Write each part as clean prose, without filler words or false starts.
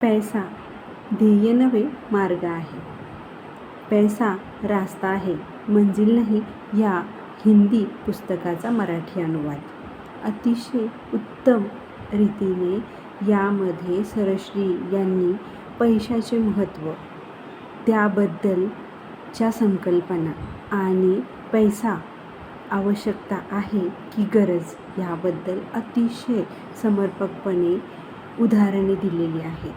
पैसा ध्येय नव्हे मार्ग आहे. पैसा रास्ता आहे मंजिल नाही या हिंदी पुस्तकाचा मराठी अनुवाद. अतिशय उत्तम रीतीने यामध्ये सरश्री यांनी पैशाचे महत्त्व, त्याबद्दलच्या संकल्पना आणि पैसा आवश्यकता आहे की गरज याबद्दल अतिशय समर्पकपणे उदाहरणे दिलेली आहेत.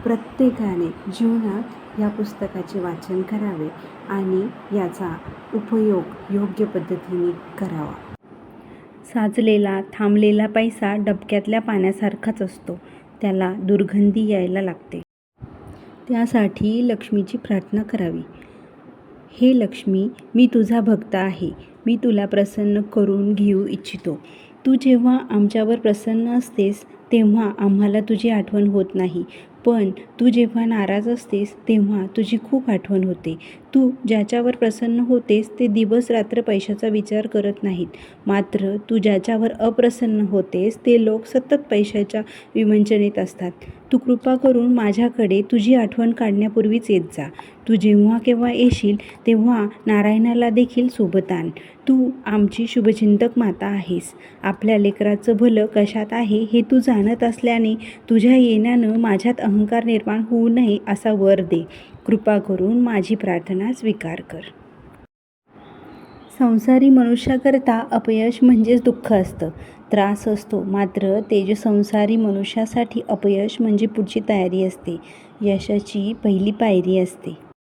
प्रत्येकाने जीवनात या पुस्तकाचे वाचन करावे आणि याचा उपयोग योग्य पद्धतीने करावा. साचलेला थांबलेला पैसा डबक्यातल्या पाण्यासारखाच असतो, त्याला दुर्गंधी यायला लागते. त्यासाठी लक्ष्मीची प्रार्थना करावी. हे लक्ष्मी, मी तुझा भक्त आहे. मी तुला प्रसन्न करून घेऊ इच्छितो. तू जेव्हा आमच्यावर प्रसन्न असतेस तेव्हा आम्हाला तुझी आठवण होत नाही, पण तू जेव्हा नाराज असतेस तेव्हा तुझी खूप आठवण होते. तू ज्याच्यावर प्रसन्न होतेस ते दिवस रात्र पैशाचा विचार करत नाहीत, मात्र तू ज्याच्यावर अप्रसन्न होतेस ते लोक सतत पैशाच्या विवंचनेत असतात. तू कृपा करून माझ्याकडे तुझी आठवण काढण्यापूर्वीच येत जा. तू जेव्हा केव्हा येशील तेव्हा नारायणाला देखील सोबत आण. तू आमची शुभचिंतक माता आहेस. आपल्या लेकराचं भलं कशात आहे हे तू जाणत असल्याने तुझ्या येण्यानं माझ्यात अहंकार निर्माण होऊ नये असा वर दे. कृपा करून माझी प्रार्थना स्वीकार कर. संसारी मनुष्याकरता अपयश म्हणजेच दुःख असतं, त्रास असतो, मात्र तेजसंसारी मनुष्यासाठी अपयश म्हणजे पुढची तयारी असते, यशाची पहिली पायरी असते.